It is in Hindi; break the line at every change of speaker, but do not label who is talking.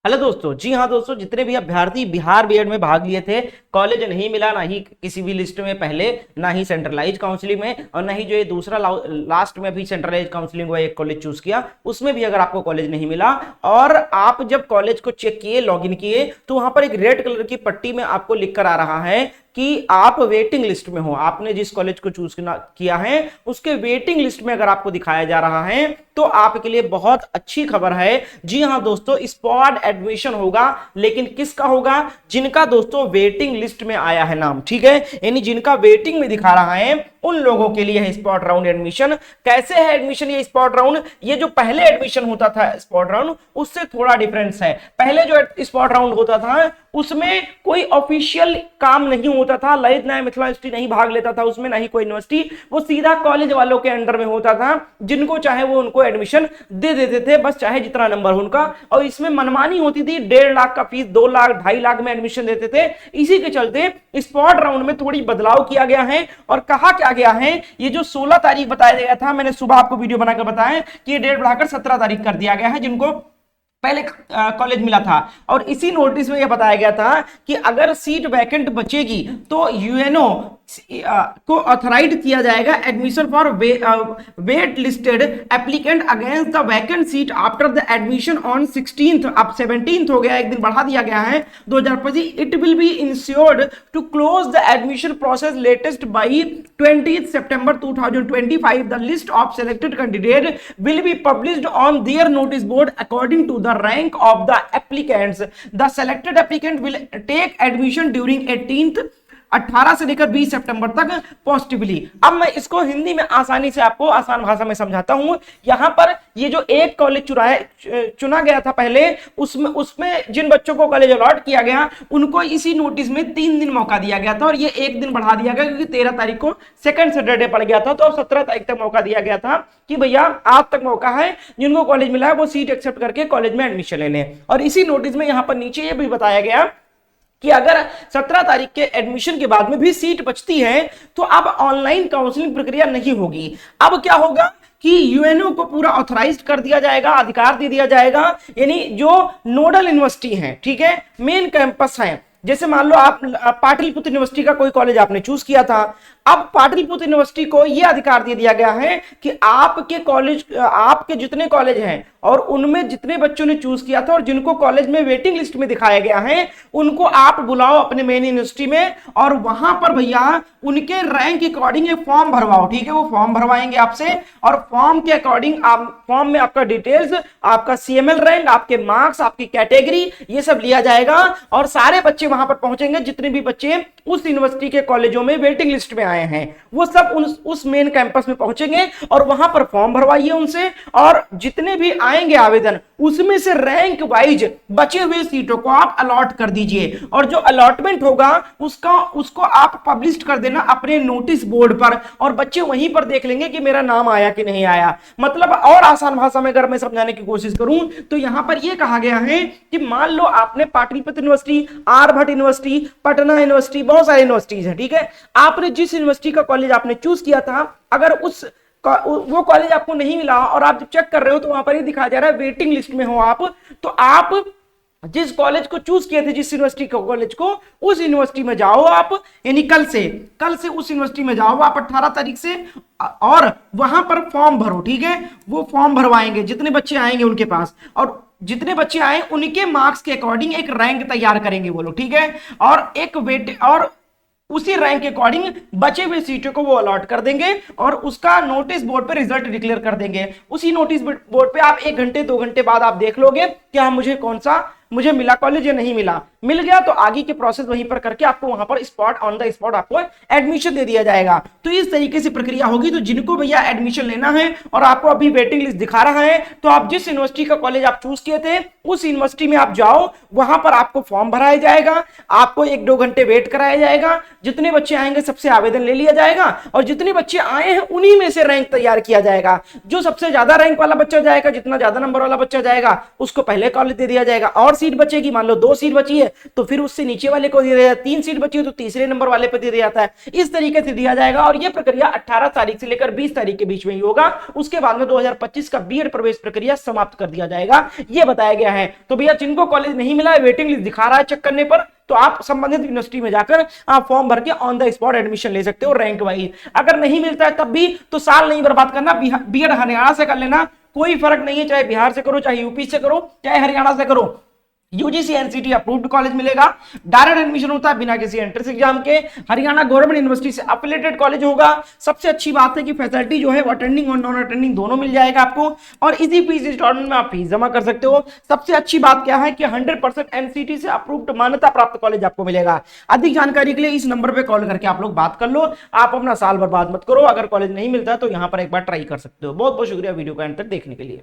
हेलो दोस्तों, जी हाँ दोस्तों, जितने भी अभ्यर्थी बिहार बीएड में भाग लिए थे, कॉलेज नहीं मिला, ना ही किसी भी लिस्ट में पहले, ना ही सेंट्रलाइज काउंसलिंग में, और ना ही जो ये दूसरा लास्ट में भी सेंट्रलाइज काउंसलिंग हुआ एक कॉलेज चूज किया, उसमें भी अगर आपको कॉलेज नहीं मिला और आप जब कॉलेज को चेक किए, लॉगिन किए, तो वहां पर एक रेड कलर की पट्टी में आपको लिख कर आ रहा है कि आप वेटिंग लिस्ट में हो। आपने जिस कॉलेज को चूज किया है उसके वेटिंग लिस्ट में अगर आपको दिखाया जा रहा है तो आपके लिए बहुत अच्छी खबर है। जी हां दोस्तों, स्पॉट एडमिशन होगा, लेकिन किसका होगा? जिनका दोस्तों वेटिंग लिस्ट में आया है नाम, ठीक है, यानी जिनका वेटिंग में दिखा रहा है उन लोगों के लिए है स्पॉट राउंड एडमिशन। कैसे है एडमिशन ये स्पॉट राउंड? ये जो पहले एडमिशन होता था स्पॉट राउंड, उससे थोड़ा डिफरेंस है। पहले जो स्पॉट राउंड होता था उसमें कोई ऑफिशियल काम नहीं होता था, ललित नारायण मिथिला यूनिवर्सिटी नहीं भाग लेता था उसमें, नहीं कोई यूनिवर्सिटी, वो सीधा कॉलेज वालों के अंडर में होता था। जिनको चाहे वो उनको एडमिशन दे देते थे, बस चाहे जितना नंबर हो उनका। और इसमें मनमानी होती थी, 1.5 लाख का फीस 2 लाख 2.5 लाख में एडमिशन देते थे। इसी के चलते स्पॉट राउंड में थोड़ी बदलाव किया गया है। और कहा क्या गया है, ये जो 16 तारीख बताया गया था, मैंने सुबह आपको वीडियो बनाकर बताया कि ये डेट बढ़ाकर 17 तारीख कर दिया गया है जिनको पहले कॉलेज मिला था। और इसी नोटिस में यह बताया गया था कि अगर सीट वैकेंट बचेगी तो यूएनओ को ऑथराइज किया जाएगा admission for wait listed applicant against the vacant seat after the admission on 16th, अब 17th हो गया, एक दिन बढ़ा दिया गया है 2025। It will be ensured to close the admission process latest by 20th September 2025। The list of selected candidate will be published on their notice board according to the rank of the applicants. The selected applicant will take admission during 18 से लेकर 20 सितंबर तक पॉजिटिवली। अब मैं इसको हिंदी में आसानी से आपको आसान भाषा में समझाता हूं। यहां पर ये जो एक कॉलेज चुना गया था पहले, उसमें जिन बच्चों को कॉलेज अलॉट किया गया उनको इसी नोटिस में 3 दिन मौका दिया गया था, और ये एक दिन बढ़ा दिया गया क्योंकि 13 तारीख को सेकंड सैटरडे पड़ गया था। तो अब 17 तारीख तक मौका दिया गया था कि भैया आज तक मौका है, जिनको कॉलेज मिला है वो सीट एक्सेप्ट करके कॉलेज में एडमिशन ले लें। और इसी नोटिस में यहां पर नीचे ये भी बताया गया कि अगर 17 तारीख के एडमिशन के बाद में भी सीट बचती है तो अब ऑनलाइन काउंसलिंग प्रक्रिया नहीं होगी। अब क्या होगा कि यूएनओ को पूरा ऑथराइज कर दिया जाएगा, अधिकार दे दिया जाएगा, यानी जो नोडल यूनिवर्सिटी है, ठीक है, मेन कैंपस है। जैसे मान लो आप पाटलिपुत्र यूनिवर्सिटी का कोई कॉलेज आपने चूज किया था, अब पाटलिपुत्र यूनिवर्सिटी को यह अधिकार दे दिया गया है कि आपके कॉलेज, आपके जितने कॉलेज हैं और उनमें जितने बच्चों ने चूज किया था और जिनको कॉलेज में वेटिंग लिस्ट में दिखाया गया है, उनको आप बुलाओ अपने मेन यूनिवर्सिटी में और वहां पर भैया उनके रैंक के अकॉर्डिंग एक फॉर्म भरवाओ, ठीक है। वो फॉर्म भरवाएंगे आपसे और फॉर्म के अकॉर्डिंग आप फॉर्म में आपका डिटेल्स, आपका सीएमएल रैंक, आपके मार्क्स, आपकी कैटेगरी, ये सब लिया जाएगा। और सारे बच्चे वहां पर पहुंचेंगे, जितने भी बच्चे उस यूनिवर्सिटी के कॉलेजों में वेटिंग लिस्ट में आए हैं वो सब उस मेन कैंपस में पहुंचेंगे और वहां पर फॉर्म भरवाइए उनसे, और जितने भी आएंगे आवेदन उसमें से रैंक वाइज बचे हुए सीटों को आप अलॉट कर दीजिए। और जो अलॉटमेंट होगा उसको आप पब्लिश कर देना अपने नोटिस बोर्ड पर, और बच्चे वहीं पर देख लेंगे कि मेरा नाम आया कि नहीं आया। मतलब और आसान भाषा में अगर मैं समझाने की कोशिश करूं तो यहां पर यह कहा गया है कि मान लो आपने Pataliputra university, Aryabhatta university, Patna university, बहुत सारी यूनिवर्सिटीज है, ठीक है, आपने जिस यूनिवर्सिटी का कॉलेज आपने चूज किया था, अगर वो कॉलेज आपको नहीं मिला और आप चेक कर रहे हो तो वहां पर ये दिखाया जा रहा है वेटिंग लिस्ट में हो आप, तो आप जिस कॉलेज को चूज किए थे, जिस यूनिवर्सिटी को कॉलेज को, उस यूनिवर्सिटी में जाओ आप, यानी कल से उस यूनिवर्सिटी में जाओ आप 18 तारीख से, और वहां पर फॉर्म भरो, ठीक है। वो फॉर्म भरवाएंगे, जितने बच्चे आएंगे उनके पास, और जितने बच्चे आए उनके मार्क्स के अकॉर्डिंग एक रैंक तैयार करेंगे वो लोग, ठीक है, और एक वेट, और उसी रैंक के अकॉर्डिंग बचे हुए सीटों को वो अलॉट कर देंगे और उसका नोटिस बोर्ड पे रिजल्ट डिक्लेयर कर देंगे। उसी नोटिस बोर्ड पे आप 1 घंटे 2 घंटे बाद आप देख लोगे कि हाँ मुझे मिला कॉलेज या नहीं मिला। मिल गया तो आगे के प्रोसेस वहीं पर करके आपको वहां पर स्पॉट ऑन द स्पॉट आपको एडमिशन दे दिया जाएगा। तो इस तरीके से प्रक्रिया होगी। तो जिनको भैया एडमिशन लेना है और आपको अभी वेटिंग लिस्ट दिखा रहा है, तो आप जिस यूनिवर्सिटी का कॉलेज आप चूज किए थे उस यूनिवर्सिटी में आप जाओ, वहां पर आपको फॉर्म भराया जाएगा, आपको 1-2 घंटे वेट कराया जाएगा, जितने बच्चे आएंगे सबसे आवेदन ले लिया जाएगा और जितने बच्चे आए हैं उन्हीं में से रैंक तैयार किया जाएगा। जो सबसे ज्यादा रैंक वाला बच्चा जाएगा, जितना ज्यादा नंबर वाला बच्चा जाएगा, उसको पहले कॉलेज दे दिया जाएगा। और सीट बचेगी, मान लो 2 सीट बची है तो फिर उससे नीचे वाले को दिया जाता है, 3 सीट बची है तो तीसरे नंबर वाले पे दिया जाता है, इस तरीके से दिया जाएगा। और यह प्रक्रिया 18 तारीख से लेकर 20 तारीख के बीच में ही होगा। उसके बाद में 2025 का बीएड प्रवेश प्रक्रिया समाप्त कर दिया जाएगा, यह बताया गया है। तो भैया जिनको कॉलेज नहीं मिला है, वेटिंग लिस्ट दिखा रहा है चेक करने पर, तो आप संबंधित यूनिवर्सिटी में जाकर आप फॉर्म भर के ऑन द स्पॉट एडमिशन ले सकते हो रैंक वाइज। अगर नहीं मिलता है तब भी तो साल नहीं बर्बाद करना, बीएड हरियाणा से कर लेना, कोई फर्क नहीं है, चाहे बिहार से करो, चाहे यूपी से करो, चाहे हरियाणा से करो, यूजीसी एनसीटी अप्रूव्ड कॉलेज मिलेगा। डायरेक्ट एडमिशन होता है बिना किसी एंट्रेंस एग्जाम के। हरियाणा गवर्नमेंट यूनिवर्सिटी से अफिलिएटेड कॉलेज होगा। सबसे अच्छी बात है कि फैसिलिटी जो है वो अटेंडिंग और नॉन अटेंडिंग दोनों मिल जाएगा आपको, और इसी फीस इंस्टॉलमेंट में आप फीस जमा कर सकते हो। सबसे अच्छी बात क्या है कि 100% एनसीटी से अप्रूव्ड मान्यता प्राप्त कॉलेज आपको मिलेगा। अधिक जानकारी के लिए इस नंबर पर कॉल करके आप लोग बात कर लो। आप अपना साल बर्बाद मत करो, अगर कॉलेज नहीं मिलता है तो यहाँ पर एक बार ट्राई कर सकते हो। बहुत बहुत शुक्रिया वीडियो को एंड तक देखने के लिए।